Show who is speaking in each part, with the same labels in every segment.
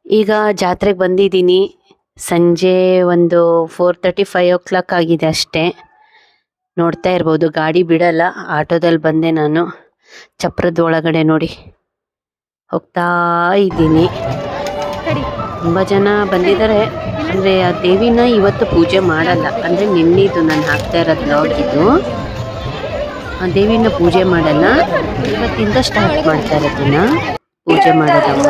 Speaker 1: ಈಗ ಜಾತ್ರೆಗೆ ಬಂದಿದ್ದೀನಿ. ಸಂಜೆ ಒಂದು 4:30 5 o'clock ಆಗಿದೆ ಅಷ್ಟೇ. ನೋಡ್ತಾ ಇರ್ಬೋದು, ಗಾಡಿ ಬಿಡಲ್ಲ. ಆಟೋದಲ್ಲಿ ಬಂದೆ ನಾನು. ಚಪ್ರದ ಒಳಗಡೆ ನೋಡಿ ಹೋಗ್ತಾ ಇದ್ದೀನಿ. ತುಂಬ ಜನ ಬಂದಿದ್ದಾರೆ. ಅಂದರೆ ಆ ದೇವಿನ ಇವತ್ತು ಪೂಜೆ ಮಾಡಲ್ಲ. ಅಂದರೆ ನಿನ್ನಿದು ನಾನು ಹಾಕ್ತಾ ಇರೋದು ಬ್ಲಾಗ್ ಇದು. ಆ ದೇವಿನ ಪೂಜೆ ಮಾಡಲ್ಲ, ಇವತ್ತಿಂದ ಸ್ಟಾರ್ಟ್ ಮಾಡ್ತಾ ಇರೋದನ್ನ ಪೂಜೆ ಮಾಡೋದನ್ನ.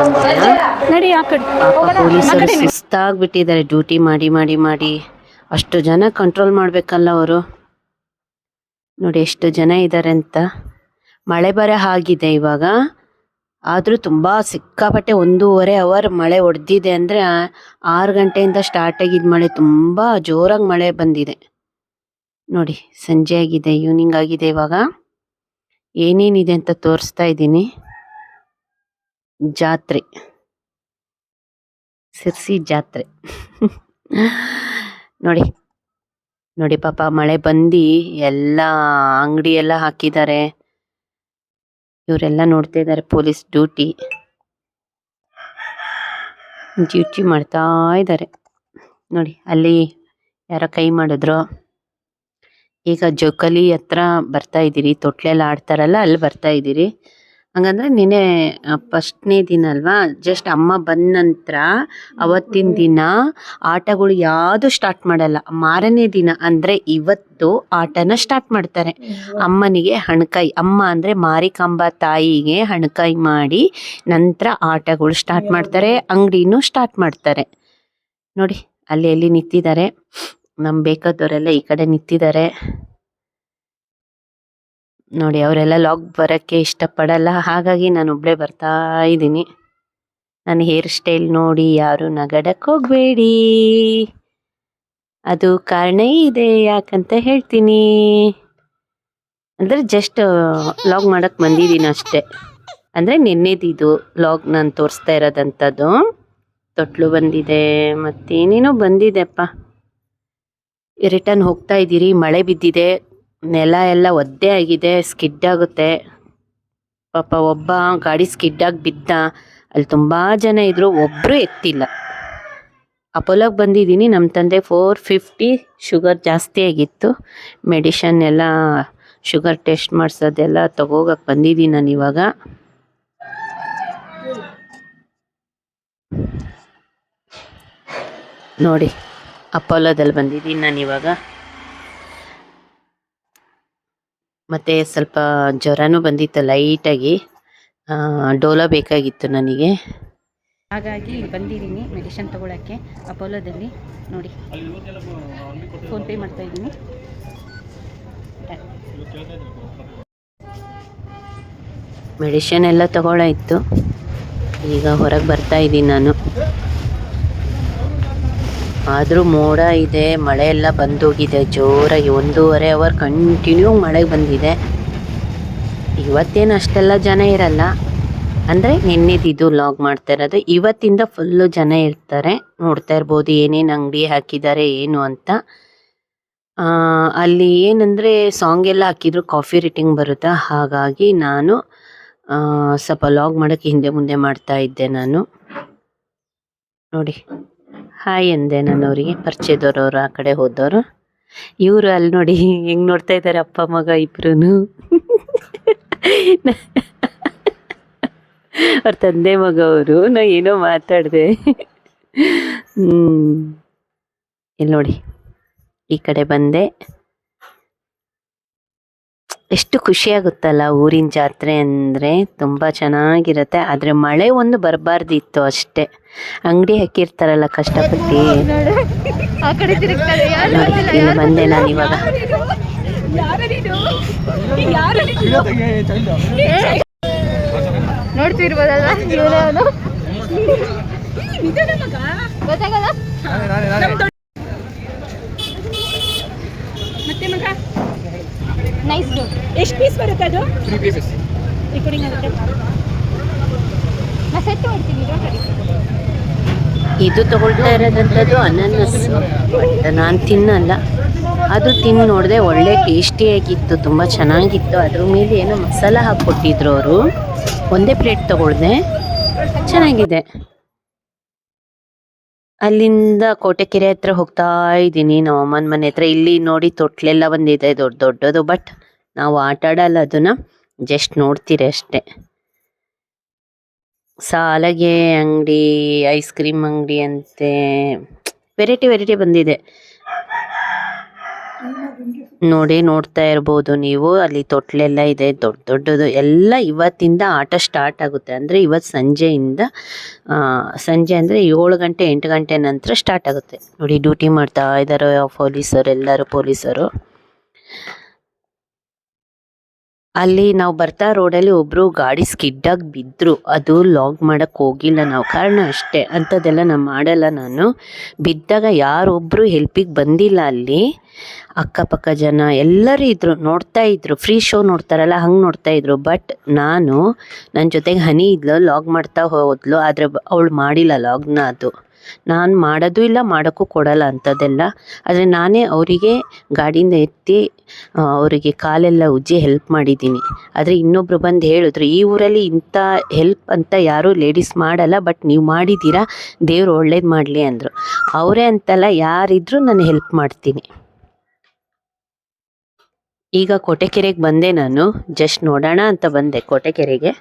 Speaker 2: ನಡಿ ಆ ಕಡೆ.
Speaker 1: ಪಾಪ ಪೊಲೀಸರು ಸುಸ್ತಾಗ್ಬಿಟ್ಟಿದ್ದಾರೆ ಡ್ಯೂಟಿ ಮಾಡಿ ಮಾಡಿ ಮಾಡಿ. ಅಷ್ಟು ಜನ ಕಂಟ್ರೋಲ್ ಮಾಡ್ಬೇಕಲ್ಲ ಅವರು. ನೋಡಿ ಎಷ್ಟು ಜನ ಇದ್ದಾರೆ ಅಂತ. ಮಳೆ ಬರೋ ಹಾಗಿದೆ ಇವಾಗ. ಆದರೂ ತುಂಬ ಸಿಕ್ಕಾಪಟ್ಟೆ 1.5 hour ಮಳೆ ಹೊಡೆದಿದೆ. ಅಂದರೆ 6 ಗಂಟೆಯಿಂದ ಸ್ಟಾರ್ಟ್ ಆಗಿದ್ದ ಮಳೆ, ತುಂಬ ಜೋರಾಗಿ ಮಳೆ ಬಂದಿದೆ. ನೋಡಿ ಸಂಜೆ ಆಗಿದೆ, ಈವ್ನಿಂಗ್ ಆಗಿದೆ. ಇವಾಗ ಏನೇನಿದೆ ಅಂತ ತೋರಿಸ್ತಾ ಇದ್ದೀನಿ. ಜಾತ್ರೆ, ಸಿರ್ಸಿ ಜಾತ್ರೆ. ನೋಡಿ ನೋಡಿ ಪಾಪ ಮಳೆ ಬಂದು ಎಲ್ಲ ಅಂಗಡಿ ಎಲ್ಲ ಹಾಕಿದ್ದಾರೆ. ಇವರೆಲ್ಲ ನೋಡ್ತಾ ಇದ್ದಾರೆ. ಪೊಲೀಸ್ ಡ್ಯೂಟಿ ಮಾಡ್ತಾ ಇದ್ದಾರೆ. ನೋಡಿ ಅಲ್ಲಿ ಯಾರೋ ಕೈ ಮಾಡಿದ್ರು. ಈಗ ಜೋಕಾಲಿ ಹತ್ರ ಬರ್ತಾ ಇದ್ದೀರಿ. ತೊಟ್ಲೆಲ್ಲ ಆಡ್ತಾರಲ್ಲ, ಅಲ್ಲಿ ಬರ್ತಾ ಇದ್ದೀರಿ. ಹಂಗಂದ್ರೆ ನಿನ್ನೆ ಫಸ್ಟ್ನೇ ದಿನ ಅಲ್ವಾ. ಜಸ್ಟ್ ಅಮ್ಮ ಬಂದ ನಂತರ ಅವತ್ತಿನ ದಿನ ಆಟಗಳು ಯಾವುದು ಸ್ಟಾರ್ಟ್ ಮಾಡಲ್ಲ. ಮಾರನೇ ದಿನ ಅಂದರೆ ಇವತ್ತು ಆಟನ ಸ್ಟಾರ್ಟ್ ಮಾಡ್ತಾರೆ. ಅಮ್ಮನಿಗೆ ಹಣಕಾಯಿ, ಅಮ್ಮ ಅಂದರೆ ಮಾರಿಕಾಂಬ ತಾಯಿಗೆ ಹಣಕಾಯಿ ಮಾಡಿ ನಂತರ ಆಟಗಳು ಸ್ಟಾರ್ಟ್ ಮಾಡ್ತಾರೆ. ಅಂಗಡಿನೂ ಸ್ಟಾರ್ಟ್ ಮಾಡ್ತಾರೆ. ನೋಡಿ ಅಲ್ಲಿ ಎಲ್ಲಿ ನಿಂತಿದ್ದಾರೆ. ನಮ್ಮ ಬೇಕಾದವರೆಲ್ಲ ಈ ಕಡೆ ನಿಂತಿದ್ದಾರೆ. ನೋಡಿ ಅವರೆಲ್ಲ ಲಾಗ್ ಬರೋಕ್ಕೆ ಇಷ್ಟಪಡಲ್ಲ, ಹಾಗಾಗಿ ನಾನು ಒಬ್ಬಳೇ ಬರ್ತಾ ಇದ್ದೀನಿ. ನನ್ನ ಹೇರ್ ಸ್ಟೈಲ್ ನೋಡಿ ಯಾರು ನಗಡಕ್ಕೆ ಹೋಗಬೇಡಿ, ಅದು ಕಾರಣ ಇದೆ ಯಾಕಂತ ಹೇಳ್ತೀನಿ. ಅಂದರೆ ಜಸ್ಟ್ ಲಾಗ್ ಮಾಡೋಕ್ಕೆ ಬಂದಿದ್ದೀನಿ ಅಷ್ಟೇ. ಅಂದರೆ ನಿನ್ನೆದಿದು ಲಾಗ್ ನಾನು ತೋರಿಸ್ತಾ ಇರೋದಂಥದ್ದು. ತೊಟ್ಲು ಬಂದಿದೆ, ಮತ್ತೇನೇನೋ ಬಂದಿದೆಪ್ಪ. ರಿಟರ್ನ್ ಹೋಗ್ತಾ ಇದ್ದೀರಿ. ಮಳೆ ಬಿದ್ದಿದೆ, ನೆಲ ಎಲ್ಲ ಒದ್ದೆ ಆಗಿದೆ, ಸ್ಕಿಡ್ ಆಗುತ್ತೆ. ಪಾಪ ಒಬ್ಬ ಗಾಡಿ ಸ್ಕಿಡ್ ಆಗಿ ಬಿದ್ದ. ಅಲ್ಲಿ ತುಂಬ ಜನ ಇದ್ರು, ಒಬ್ಬರು ಎತ್ತಿಲ್ಲ. ಅಪೋಲೋಗೆ ಬಂದಿದ್ದೀನಿ. ನಮ್ಮ ತಂದೆ 450 ಶುಗರ್ ಜಾಸ್ತಿ ಆಗಿತ್ತು. ಮೆಡಿಷನ್ ಎಲ್ಲ ಶುಗರ್ ಟೆಸ್ಟ್ ಮಾಡಿಸೋದೆಲ್ಲ ತಗೋಗಕ್ಕೆ ಬಂದಿದ್ದೀನಿ ನಾನು ಇವಾಗ. ನೋಡಿ ಅಪೋಲೋದಲ್ಲಿ ಬಂದಿದ್ದೀನಿ ನಾನು ಇವಾಗ. ಮತ್ತು ಸ್ವಲ್ಪ ಜ್ವರನೂ ಬಂದಿತ್ತು ಲೈಟಾಗಿ. ಡೋಲೋ ಬೇಕಾಗಿತ್ತು ನನಗೆ, ಹಾಗಾಗಿ ಇಲ್ಲಿ ಬಂದಿದ್ದೀನಿ ಮೆಡಿಷನ್ ತೊಗೊಳಕ್ಕೆ ಅಪೋಲೋದಲ್ಲಿ. ನೋಡಿ ಫೋನ್ಪೇ ಮಾಡ್ತಾಯಿದ್ದೀನಿ. ಮೆಡಿಷನ್ ಎಲ್ಲ ತಗೊಳ್ಳಾಯಿತು. ಈಗ ಹೊರಗೆ ಬರ್ತಾ ಇದ್ದೀನಿ ನಾನು. ಆದರೂ ಮೋಡ ಇದೆ, ಮಳೆ ಎಲ್ಲ ಬಂದೋಗಿದೆ ಜೋರಾಗಿ. 1.5 hour ಕಂಟಿನ್ಯೂ ಮಳೆ ಬಂದಿದೆ. ಇವತ್ತೇನು ಅಷ್ಟೆಲ್ಲ ಜನ ಇರಲ್ಲ. ಅಂದರೆ ನಿನ್ನೆದಿದ್ದು ಲಾಗ್ ಮಾಡ್ತಾ ಇರೋದು. ಇವತ್ತಿಂದ ಫುಲ್ಲು ಜನ ಇರ್ತಾರೆ. ನೋಡ್ತಾ ಇರ್ಬೋದು ಏನೇನು ಅಂಗಡಿ ಹಾಕಿದ್ದಾರೆ ಏನು ಅಂತ. ಅಲ್ಲಿ ಏನಂದರೆ ಸಾಂಗ್ ಎಲ್ಲ ಹಾಕಿದ್ರು, ಕಾಫಿ ರೇಟಿಂಗ್ ಬರುತ್ತಾ, ಹಾಗಾಗಿ ನಾನು ಸ್ವಲ್ಪ ಲಾಗ್ ಮಾಡೋಕ್ಕೆ ಹಿಂದೆ ಮುಂದೆ ಮಾಡ್ತಾ ಇದ್ದೆ ನಾನು. ನೋಡಿ ಹಾಯ್ ಅಂದೆ ನಾನು ಅವರಿಗೆ. ಪರಿಚಯದವ್ರವ್ರು ಆ ಕಡೆ ಹೋದವರು. ಇವರು ಅಲ್ಲಿ ನೋಡಿ ಹೆಂಗೆ ನೋಡ್ತಾ ಇದ್ದಾರೆ, ಅಪ್ಪ ಮಗ ಇಬ್ರು. ಅವ್ರ ತಂದೆ ಮಗ ಅವರು. ನಾ ಏನೋ ಮಾತಾಡಿದೆ. ಇಲ್ಲಿ ನೋಡಿ ಈ ಕಡೆ ಬಂದೆ. ಎಷ್ಟು ಖುಷಿಯಾಗುತ್ತಲ್ಲ ಊರಿನ ಜಾತ್ರೆ ಅಂದರೆ, ತುಂಬ ಚೆನ್ನಾಗಿರುತ್ತೆ. ಆದರೆ ಮಳೆ ಒಂದು ಬರಬಾರ್ದಿತ್ತು ಅಷ್ಟೇ. ಅಂಗಡಿ ಹಾಕಿರ್ತಾರಲ್ಲ ಕಷ್ಟಪಟ್ಟು. ಇಲ್ಲಿ ಬಂದೆ ನಾನು ಇವಾಗ.
Speaker 2: ನೋಡ್ತಿರ್ಬೋದಲ್ಲ ಮತ್ತೆ ಮಗ. ನೈಸ್. ಎಷ್ಟು ಪೀಸ್ ಬರುತ್ತೆ ಅದು? 3 pieces. ರೆಕಾರ್ಡಿಂಗ್ ಆಗುತ್ತೆ. ನಾ ಸೆಟ್ ಮಾಡ್ತೀನಿ.
Speaker 1: ಇದು ತಗೊಳ್ತಾ ಇರೋದಂಥದ್ದು ಅನಾನಸ್. ನಾನು ತಿನ್ನಲ್ಲ. ಅದು ತಿಂದು ನೋಡಿದೆ, ಒಳ್ಳೆ ಟೇಸ್ಟಿಯಾಗಿತ್ತು, ತುಂಬ ಚೆನ್ನಾಗಿತ್ತು. ಅದ್ರ ಮೇಲೆ ಏನೋ ಮಸಾಲ ಹಾಕ್ಕೊಟ್ಟಿದ್ರು ಅವರು. ಒಂದೇ ಪ್ಲೇಟ್ ತಗೊಳ್ದೆ, ಚೆನ್ನಾಗಿದೆ. ಅಲ್ಲಿಂದ ಕೋಟೆಕೆರೆ ಹತ್ರ ಹೋಗ್ತಾ ಇದ್ದೀನಿ ನಮ್ಮ ಅಮ್ಮನ ಮನೆ ಹತ್ರ. ಇಲ್ಲಿ ನೋಡಿ ತೊಟ್ಲೆಲ್ಲ ಬಂದಿದೆ ದೊಡ್ಡ ದೊಡ್ಡದು, ಬಟ್ ನಾವು ಆಟ ಆಡಲ್ಲ ಅದನ್ನ, ಜಸ್ಟ್ ನೋಡ್ತೀರಿ ಅಷ್ಟೇ. ಸಾಲಗೆ ಅಂಗಡಿ, ಐಸ್ ಕ್ರೀಮ್ ಅಂಗಡಿ ಅಂತೆ, ವೆರೈಟಿ ವೆರೈಟಿ ಬಂದಿದೆ ನೋಡಿ, ನೋಡ್ತಾ ಇರ್ಬೋದು ನೀವು. ಅಲ್ಲಿ ತೊಟ್ಲೆಲ್ಲ ಇದೆ ದೊಡ್ಡ ದೊಡ್ಡದು ಎಲ್ಲ. ಇವತ್ತಿಂದ ಆಟ ಸ್ಟಾರ್ಟ್ ಆಗುತ್ತೆ, ಅಂದರೆ ಇವತ್ತು ಸಂಜೆಯಿಂದ ಸಂಜೆ ಅಂದರೆ 7 ಗಂಟೆ 8 ಗಂಟೆ ನಂತರ ಸ್ಟಾರ್ಟ್ ಆಗುತ್ತೆ ನೋಡಿ. ಡ್ಯೂಟಿ ಮಾಡ್ತಾ ಇದ್ದಾರೆ ಪೊಲೀಸರು, ಎಲ್ಲರೂ ಪೊಲೀಸರು. ಅಲ್ಲಿ ನಾವು ಬರ್ತಾ ರೋಡಲ್ಲಿ ಒಬ್ರು ಗಾಡಿ ಸ್ಕಿಡ್ ಆಗಿ ಬಿದ್ರು, ಅದು ಲಾಗ್ ಮಾಡಕ್ ಹೋಗಿಲ್ಲ ನಾವು, ಕಾರಣ ಅಷ್ಟೇ. ಅಂಥದ್ದೆಲ್ಲ ನಾನು ಮಾಡಲ್ಲ ನಾನು. ಬಿದ್ದಾಗ ಯಾರೊಬ್ರು ಹೆಲ್ಪಿಗೆ ಬಂದಿಲ್ಲ ಅಲ್ಲಿ. ಅಕ್ಕಪಕ್ಕ ಜನ ಎಲ್ಲರೂ ಇದ್ರು, ನೋಡ್ತಾ ಇದ್ರು, ಫ್ರೀ ಶೋ ನೋಡ್ತಾರಲ್ಲ ಹಂಗೆ ನೋಡ್ತಾ ಇದ್ರು. ಬಟ್ ನಾನು, ನನ್ನ ಜೊತೆಗೆ ಹನಿ ಇದ್ಲು, ಲಾಗ್ ಮಾಡ್ತಾ ಹೋದ್ಲು, ಆದರೆ ಅವಳು ಮಾಡಿಲ್ಲ ಲಾಗ್ನ. ಅದು ನಾನು ಮಾಡೋದು ಇಲ್ಲ, ಮಾಡೋಕ್ಕೂ ಕೊಡಲ್ಲ ಅಂಥದ್ದೆಲ್ಲ. ಆದರೆ ನಾನೇ ಅವರಿಗೆ ಗಾಡಿಯಿಂದ ಎತ್ತಿ ಅವರಿಗೆ ಕಾಲೆಲ್ಲ ಉಜ್ಜಿ ಹೆಲ್ಪ್ ಮಾಡಿದ್ದೀನಿ. ಆದರೆ ಇನ್ನೊಬ್ರು ಬಂದು ಹೇಳಿದ್ರು, ಈ ಊರಲ್ಲಿ ಇಂಥ ಹೆಲ್ಪ್ ಅಂತ ಯಾರೂ ಲೇಡೀಸ್ ಮಾಡಲ್ಲ, ಬಟ್ ನೀವು ಮಾಡಿದ್ದೀರಾ, ದೇವ್ರು ಒಳ್ಳೇದು ಮಾಡಲಿ ಅಂದರು. ಅವರೇ ಅಂತಲ್ಲ, ಯಾರಿದ್ರು ನಾನು ಹೆಲ್ಪ್ ಮಾಡ್ತೀನಿ. ಈಗ ಕೋಟೆಕೆರೆಗೆ ಬಂದೆ ನಾನು, ಜಸ್ಟ್ ನೋಡೋಣ ಅಂತ ಬಂದೆ ಕೋಟೆಕೆರೆಗೆ.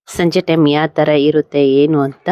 Speaker 1: ಸಂಜೆ ಟೈಮ್ ಯಾವ ಥರ ಇರುತ್ತೆ ಏನು ಅಂತ.